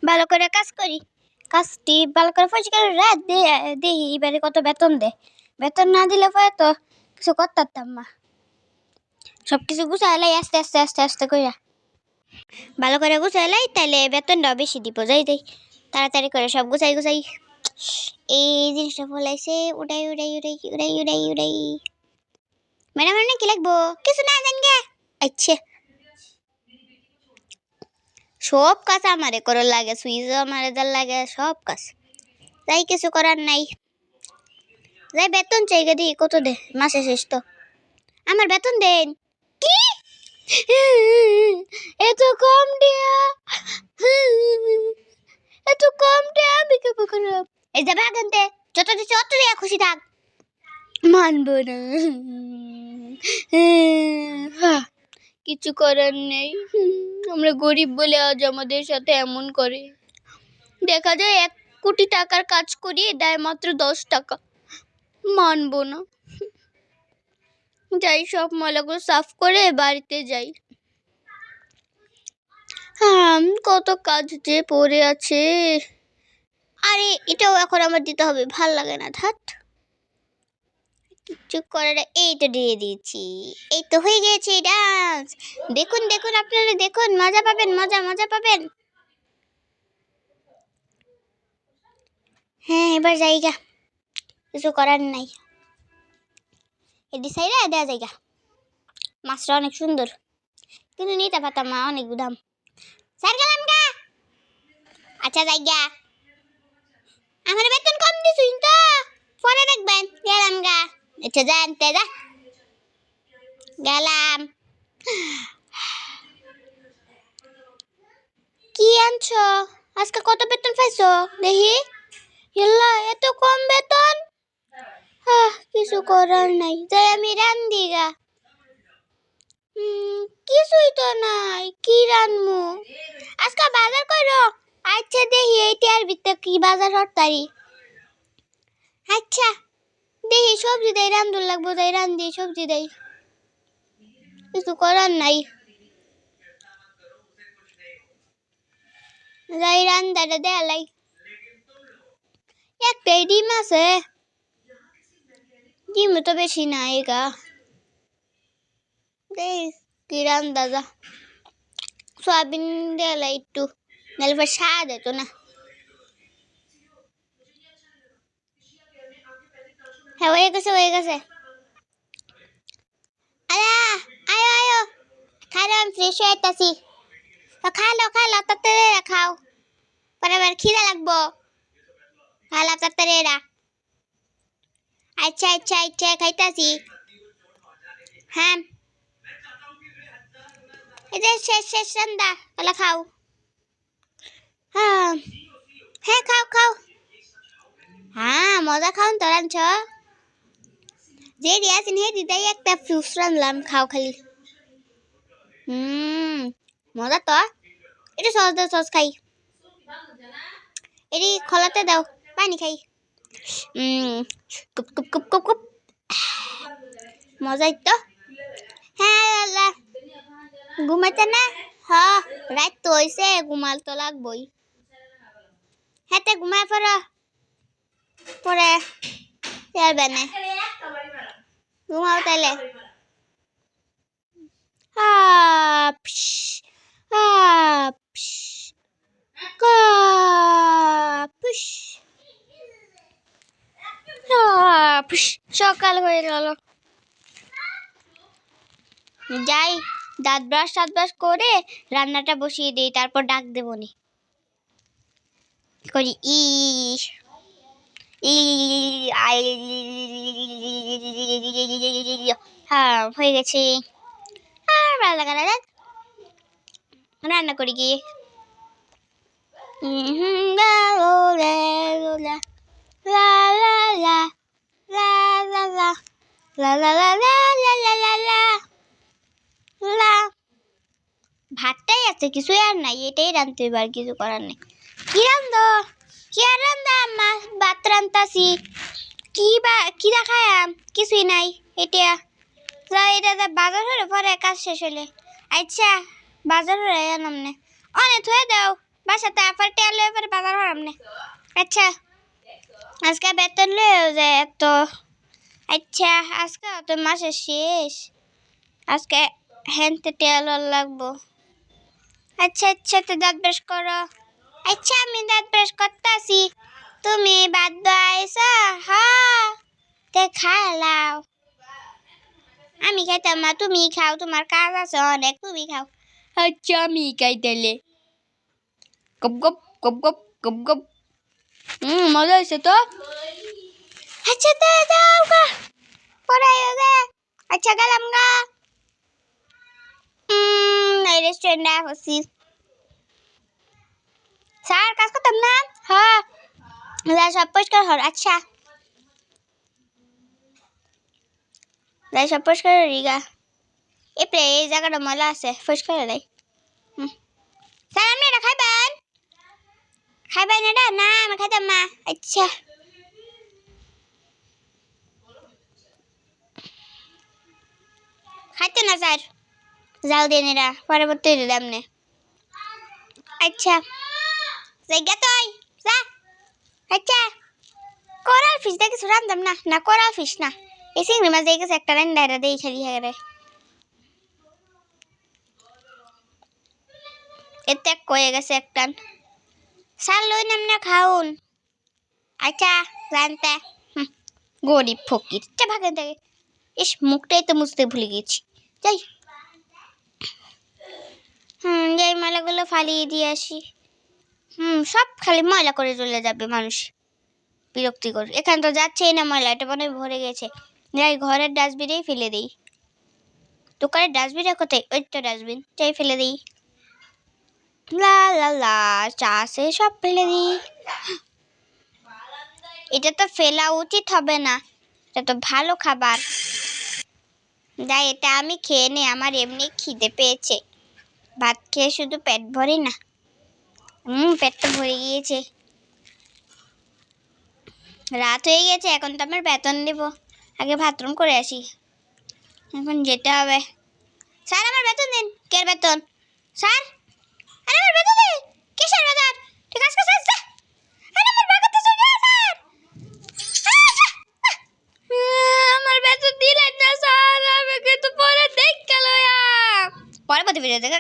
ভালো করে কাজ করি, কাজটি ভালো করে পরিষ্কার রাত দেখি এবারে কত বেতন দেয়। বেতন না দিলে পরে তো কিছু করতে পারতাম না। সব কিছু গুছাইলাই আস্তে আস্তে আস্তে আস্তে কইরা ভালো করে গুছাইলাই, তাইলে বেতনটাও বেশি দিব। যাই যাই তাড়াতাড়ি করে সব গুছাই গুছাই এই জিনিসটা ফলাইছে, উড়াই উড়াই উড়াই উড়াই উড়াই উড়াই। ম্যাডাম না কি লাগবো? কিছু না জান গে। আচ্ছা, সব কাজ আমারে করার লাগে, সুইচও আমারে দেওয়ার লাগে, সব কাজ। তাই কিছু করার নাই। যাই বেতন চাই গেদি কত দে মাসে শেষ তো। আমার বেতন দেন। কি এত কম দিয়া? এত কম দিয়া আমি কি করব? এই যে বাগানতে যত দিছে অত দিয়া খুশি থাক। মানবো না। কিছু করার নেই, আমরা গরিব বলে আজ আমাদের সাথে এমন করে। দেখা যায় 1 কোটি টাকার কাজ করি, দেয় মাত্র 10 টাকা। মানবো না। যাই সব ময়লাগুলো সাফ করে বাড়িতে যাই। কত কাজ যে পড়ে আছে। আরে এটাও এখন আমার দিতে হবে, ভাল লাগে না। ধাত কিছু করার, এইটা দিয়ে দিয়েছি। এই তো হয়ে গেছে ডান্স। দেখুন দেখুন আপনারা দেখুন, মজা পাবেন, মজা মজা পাবেন। হ্যাঁ এবার যাইগা, কিছু করার নাই। এদি সাইরা দেওয়া জায়গা। মাছটা অনেক সুন্দর, কিন্তু নিতে পারতাম না, অনেক দাম। স্যার গেলাম গা। আচ্ছা জায়গা, আমার বেতন কম দিছুই তো, পরে দেখবেন। গেলাম গা। আচ্ছা জানতে যা গেলাম। কি আনছো আজকে? কত বেতন পাইছো দেখি? ইল্লা এত কম বেতন। কিছু করার নাই, যাই আমি রান্ধি গা। কিছুই তো নাই, কি রানমু আজকে? বাজার করো। আচ্ছা দেখি এইটার ভিতরে কি বাজার হরতারি। আচ্ছা দেখি সবজি দেই, রান্ধুর লাগবো, যাই রান্ধি সবজি দেই। কিছু করার নাই, যাই রান্দাটা দেয়ালাই। একটাই ডিম আছে, ডিম তো বেশি নাই গা। দেখ কি রান্দা যা, সয়াবিন দেয়ালাই একটু, নাহলে পর স্বাদ হতো না। হ্যাঁ হয়ে গেছে হয়ে গেছে। আয়া আয়ো আয়ো, খাইলো, আমি ফ্রেশ হয়ে আইতাছি। খাইলো খাইলো তাড়াতাড়ি খাও, পরে আবার খিদা লাগবো। খাইলো তাড়াতাড়ি। আচ্ছা আচ্ছা আচ্ছা খাইতাছি। হ্যাঁ এই যে শেষ শেষ রান্দা, তাহলে খাও। হ্যাঁ হ্যাঁ খাও খাও। হ্যাঁ মজা খাওন তো রাঁধছ। যে দিয়েছেন হে দিদাই একটা ফ্রুটস রাঁধলাম, খাও খালি। মজা তো। এটা সস দাও, সস খাই। এটি খোলাতে দাও, পানি খাই। Coop coop coop coop coop. মজাই তো। হ্যাঁ আল্লাহ, ঘুমাইতে না? হ্যাঁ রাত তো হইছে, ঘুমাল তো লাগবই। হ্যাঁ তে ঘুমায় পড়ো, পরে পারবে না। ঘুমাও তাইলে। সকাল হয়ে গেল, যাই দাঁত ব্রাশ করে রান্নাটা বসিয়ে দিই, তারপর ডাক দেবো নি করি। হ্যাঁ হয়ে গেছে। আর ভালো লাগে না, রান্না করি গিয়ে। ভাতটাই আছে, কিছুই আর নাই, এটাই রাঁধতে হবে, আর কিছু করার নেই। কি রান্ধো? কি আর রান্ধা আম্মা? ভাত রান্তাছি। কি দেখায়াম? কিছুই নাই। এটা এটা বাজার হলে পরে কাজ শেষ হলে। আচ্ছা বাজার হলে আনাম নে, অনেক হয়ে দাও। বাসাতে আবার টেয়ার লয়ে পরে বাজার হরাম না। আচ্ছা আজকে বেতন লয়ে যায় তো। আচ্ছা আজকে তো মাসের শেষ, আজকে হেনতে টেয়ার লাগবো। আচ্ছা আচ্ছা তো দাঁত ব্রাশ করো। আচ্ছা আমি দাঁত ব্রাশ করতেছি, তুমি বাদ দাইছো? হ্যাঁ তে খালাও, আমি খাইতাম না, তুমি খাও, তোমার কাজ আছে অনেক, তুমি খাও। আচ্ছা আমি খাই তাইলে। গপ গপ গপ গপ গপ গপ। মজা হয়েছে তো। আচ্ছা দাও দাও গা, পড়াই গে। আচ্ছা গেলাম গা। এই রেস্টুরেন্টে হচ্ছি স্যার, কাজ করতাম না। হ্যাঁ যা সব পরিষ্কার হর। আচ্ছা যাই সব পরিষ্কার রিগা। এই জায়গাটা ময়লা আছে, পরিষ্কার দেয়। স্যার আপনি এটা খাইবেন? খাইবেন এটা? না আমি খাইতাম না। আচ্ছা খাইতে না স্যার, যাও দেন এটা পরবর্তী দাম নে। আচ্ছা জায়গা তুই যা। আচ্ছা কোরাল ফিশ দেখে সুরান দাম না, না কোরাল ফিশ না, এই চিংড়ি মাছ দেখেছে একটা রান ডাইরা দেই খালি হারে এতে কয়ে গেছে একটা। স্যার লই নাম না খাউন। আচ্ছা জানতে গরিব ফকির চা ভাগেন থেকে। ইস মুখটাই তো মুছতে ভুলে গেছি। যাই যাই ময়লাগুলো ফালিয়ে দিয়ে আসি। সব খালি ময়লা করে চলে যাবে মানুষ, বিরক্তিকর। এখানে তো যাচ্ছেই না ময়লা, এটা মনে হয় ভরে গেছে। যাই ঘরের ডাস্টবিনেই ফেলে দিই। দোকানের ডাস্টবিনে কোথায়? ওই তো ডাস্টবিন, যাই ফেলে দিই। লা লা লা চা সে সব ফেলে দিই। এটা তো ফেলা উচিত হবে না, এটা তো ভালো খাবার। যাই এটা আমি খেয়ে নে, আমার এমনি খিদে পেয়েছে। ভাত খেয়ে শুধু পেট ভরি না, পেটটা ভরে গিয়েছে। রাত হয়ে গেছে, এখন তো আমার বেতন দেব, আগে বাথরুম করে আসি, এখন যেতে হবে। স্যার আমার বেতন দিন। কে বেতন? স্যার আরে আমার বেতন দিন। কিসের বেতন? ঠিক আছে স্যার, আরে আমার বেতন তো স্যার। আমার বেতন দিলেন না স্যার, আমাকে তো পরে দেখতে লয়া পরে প্রতিবেদন দেখা